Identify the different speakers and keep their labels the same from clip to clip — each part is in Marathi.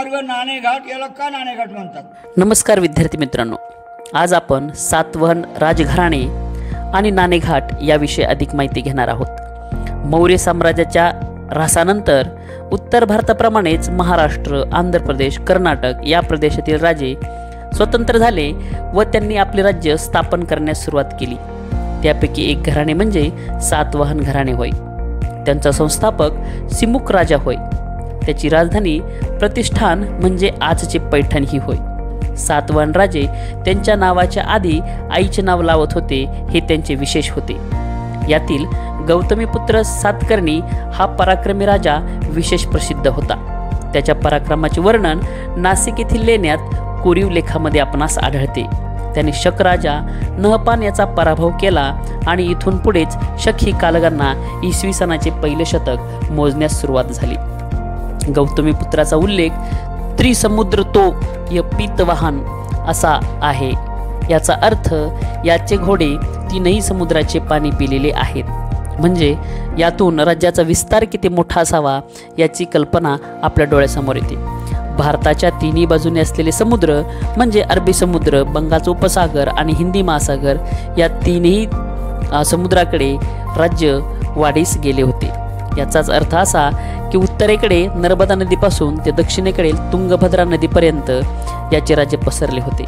Speaker 1: मार्ग नाणेघाट, याला का नाणेघाट म्हणतात?
Speaker 2: नमस्कार विद्यार्थी मित्रांनो, आज आपण सातवाहन राजघराणे आणि नाणेघाट याविषयी अधिक माहिती घेणार आहोत। मौर्य साम्राज्याच्या ऱ्हासानंतर उत्तर भारताप्रमाणेच महाराष्ट्र, आंध्र प्रदेश, कर्नाटक या प्रदेशातील राजे स्वतंत्र झाले व त्यांनी आपले राज्य स्थापन करण्यास सुरुवात केली। त्यापैकी एक घराणे म्हणजे सातवाहन घराणे होय। त्यांचा संस्थापक सिमुक राजा होय। त्याची राजधानी प्रतिष्ठान म्हणजे आजचे पैठण ही होय। सातवाहन राजे त्यांच्या नावाच्या आधी आईचे नाव लावत होते, हे त्यांचे विशेष होते। यातील गौतमीपुत्र सातकर्णी हा पराक्रमी राजा विशेष प्रसिद्ध होता। त्याच्या पराक्रमाचे वर्णन नाशिक येथील लेण्यात कोरीव लेखामध्ये आपणास आढळते। त्याने शक राजा नहपान याचा पराभव केला आणि इथून पुढेच शक ही कालगणना इसवी सनाचे पहिले शतक मोजण्यास सुरुवात झाली। गौतमीपुत्राचा उल्लेख त्रिसमुद्र तो य पीतवाहन असा आहे। याचा अर्थ याचे घोडे तीनही समुद्राचे पाणी पिलेले आहेत, म्हणजे यातून राज्याचा विस्तार किती मोठा असावा याची कल्पना आपल्या डोळ्यासमोर येते। भारताच्या तिन्ही बाजूने असलेले समुद्र म्हणजे अरबी समुद्र, बंगालचा उपसागर आणि हिंदी महासागर या तीनही समुद्राकडे राज्य वाढीस गेले होते। याचाच अर्थ असा की उत्तरेकडे नर्मदा नदीपासून ते दक्षिणेकडे तुंगभद्रा नदीपर्यंत याचे राज्य पसरले होते।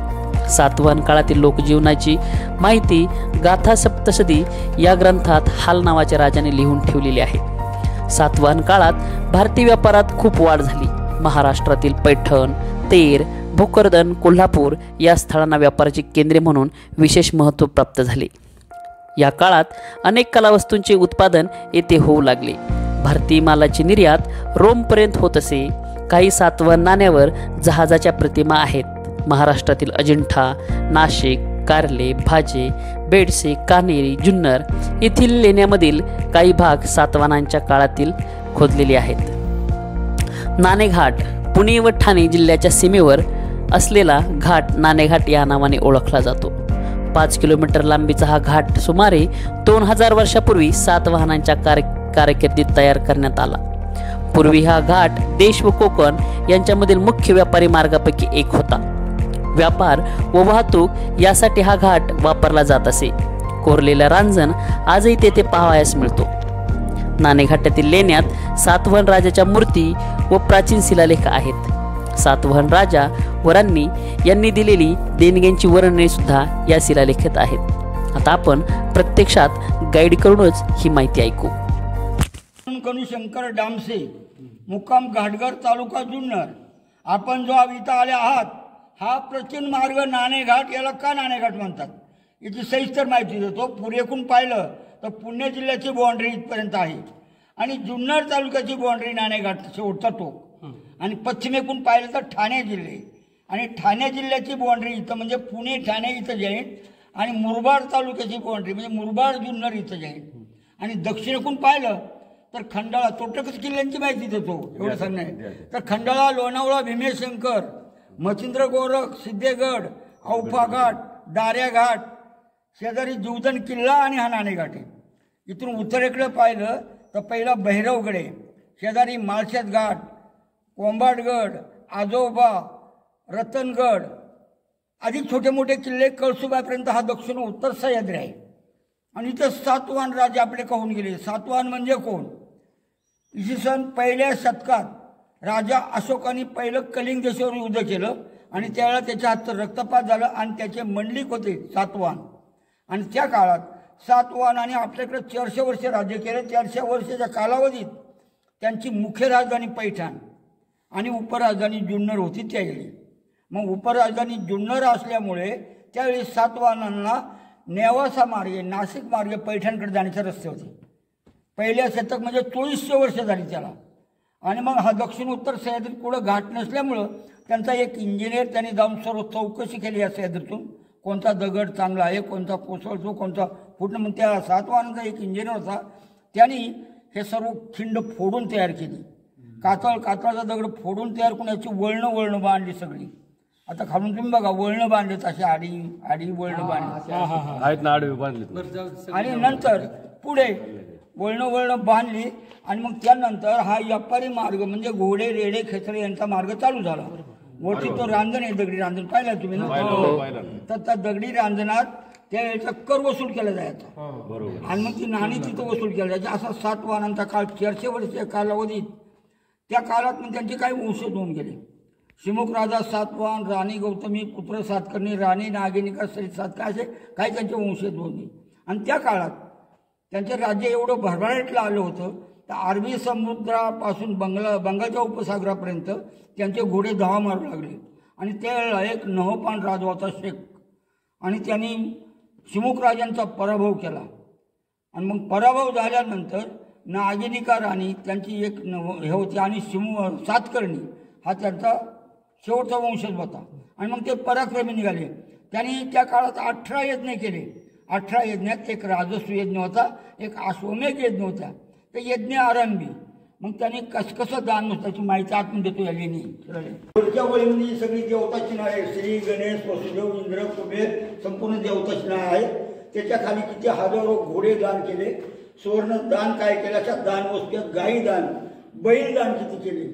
Speaker 2: सातवाहन काळातील लोकजीवनाची माहिती गाथा सप्तशती या ग्रंथात हाल नावाच्या राजाने लिहून ठेवलेली आहे। सातवाहन काळात भारतीय व्यापारात खूप वाढ झाली। महाराष्ट्रातील पैठण, तेर, भोकरदन, कोल्हापूर या स्थळांना व्यापाराची केंद्रे म्हणून विशेष महत्त्व प्राप्त झाले। या काळात अनेक कलावस्तूंचे उत्पादन येथे होऊ लागले। भारतीय मालाची निर्यात रोमपर्यंत होत असे। काही सातवाहन नाण्यावर जहाजाच्या प्रतिमा आहेत। महाराष्ट्रातील अजिंठा, नाशिक, कार्ले, भाजे, बेडसे, कान्हेरी, जुन्नर येथील लेण्यामधील काही भाग सातवाहनांच्या काळातील खोदलेले आहेत। नाणेघाट पुणे व ठाणे जिल्ह्याच्या सीमेवर असलेला घाट नाणेघाट या नावाने ओळखला जातो। 5 किलोमीटर लांबीचा हा घाट सुमारे 2000 वर्षापूर्वी सातवाहनांच्या कारकिर्दीत तयार करण्यात आला। पूर्वी हा घाट देश व कोकण यांच्यामधील मुख्य व्यापारी मार्गापैकी एक होता। व्यापार व वाहतूक यासाठी हा घाट वापरला जात असे। कोरलेला रांजण आजही तेथे पाहावयास मिळतो। नाणेघाटातील लेण्यात सातवाहन राजाच्या मूर्ती व प्राचीन शिलालेख आहेत। सातवाहन राजा व राणी यांनी दिलेली देणग्यांची वर्णने सुद्धा या शिलालेखात आहेत। आता आपण प्रत्यक्षात गाईड करूनच ही माहिती ऐकू।
Speaker 1: शंकर डामसे, मुक्काम घाटघर, तालुका जुन्नर। आपण जो इथं आले आहात हा प्राचीन मार्ग नाणेघाट, याला का नाणेघाट म्हणतात याची सविस्तर माहिती देतो। पुरेकून पाहिलं तर पुणे जिल्ह्याची बाउंड्री इथपर्यंत आहे आणि जुन्नर तालुक्याची बाउंड्री नाणेघाट शेवटचा टोक, आणि पश्चिमेकून पाहिलं तर ठाणे जिल्हे आणि ठाणे जिल्ह्याची बाउंड्री इथं म्हणजे पुणे ठाणे इथं जॉईंट, आणि मुरबाड तालुक्याची बाउंड्री म्हणजे मुरबाड जुन्नर इथं जॉईंट, आणि दक्षिणेकून पाहिलं तर खंडाळा, तोटकच किल्ल्यांची माहिती देतो एवढं सांगणं आहे तर खंडाळा, लोणावळा, भीमेशंकर, मच्छिंद्र गोरख, सिद्धेगड, औफा घाट, दाऱ्या घाट, शेजारी जीवदन किल्ला आणि हा नाणेघाट आहे। इथून उत्तरेकडे पाहिलं तर पहिला भैरवगड आहे, शेजारी माळशेत घाट, कोंबाडगड, आजोबा, रतनगड आदी छोटे मोठे किल्ले कळसुबाईपर्यंत हा दक्षिण उत्तर सह्याद्री आहे। आणि इथं सातवाहन राजे आपले कहून गेले। सातवाहन म्हणजे कोण? इसवी सन पहिल्या शतकात राजा अशोकाने पहिलं कलिंग देशावर युद्ध केलं आणि त्यावेळेला त्याच्या हातात रक्तपात झालं आणि त्याचे मंडलिक होते सातवाहन, आणि त्या काळात सातवाहनाने आपल्याकडे 400 वर्ष राज्य केले। 400 वर्षाच्या कालावधीत त्यांची मुख्य राजधानी पैठण आणि उपराजधानी जुन्नर होती त्यावेळी। मग उपराजधानी जुन्नर असल्यामुळे त्यावेळी सातवाहनांना नेवासा मार्गे, नाशिक मार्गे पैठणकडे जाण्याचे रस्ते होते। पहिल्या शतक म्हणजे 2400 वर्ष झाली त्याला। आणि मग हा दक्षिण उत्तर सह्याद्रीत पुढं घाट नसल्यामुळं त्यांचा एक इंजिनियर त्यांनी जाऊन सर्व चौकशी केली या सह्याद्रीतून, कोणता दगड चांगला आहे, कोणता कोसळतो, कोणता फुटणं। मग त्या सातवाहनाचा एक इंजिनियर होता, त्यांनी हे सर्व खिंड फोडून तयार केली। कातळाचा दगड फोडून तयार करून याची वळणं बांधली सगळी। आता खालून तुम्ही बघा वळणं बांधलेत, अशी आडी वळणं बांधली आहेत ना, आडवी बांधली। आणि नंतर पुढे वळणं बांधली आणि मग त्यानंतर हा व्यापारी मार्ग म्हणजे घोडे रेडे खेचरे यांचा मार्ग चालू झाला. वरती तो रांजण आहे, दगडी रांजण पाहिला तुम्ही ना. तर त्या दगडी रांजणात त्या याचा कर वसूल केला जायचा आणि मग ती नाणी तिथं वसूल केला जायची. असा 7 वाहनांचा काळ 400 वर्ष कालावधीत त्या काळात मग त्यांचे काही वंशज होऊन गेले. शिमुख राजा सातवाहन, राणी गौतमी, पुत्र सातकर्णी, राणी नागिनिका, सरित सातका असे काही त्यांचे वंशज होते. आणि त्या काळात त्यांचे राज्य एवढं भरभराटीला आलं होतं तर अरबी समुद्रापासून बंगालच्या उपसागरापर्यंत त्यांचे घोडे धावा मारू लागले. आणि त्यावेळेला एक नहपान राजा होता शेख, आणि त्यांनी शिमुख राजांचा पराभव केला. आणि मग पराभव झाल्यानंतर नागिनिका राणी त्यांची एक हे होती आणि सातकर्णी हा त्यांचा शेवटचा वंशज होता. आणि मग ते पराक्रमी निघाले. त्यांनी त्या काळात 18 यज्ञ केले. 18 यज्ञात एक राजस्व यज्ञ होता, एक अश्वमेध यज्ञ होता. ते यज्ञ आरंभी मग त्यांनी कसं दान त्याची माहिती आतून देतो या लेणी. पुढच्या वळीमध्ये सगळी देवताची नाव आहे. श्री गणेश, वसुदेव, इंद्र, कुबेर संपूर्ण देवताची नाव आहे. त्याच्या खाली किती हजारो घोडे दान केले. सुवर्ण दान काय केलं, अशा दान वस्तू गाई दान, बैल दान किती केले.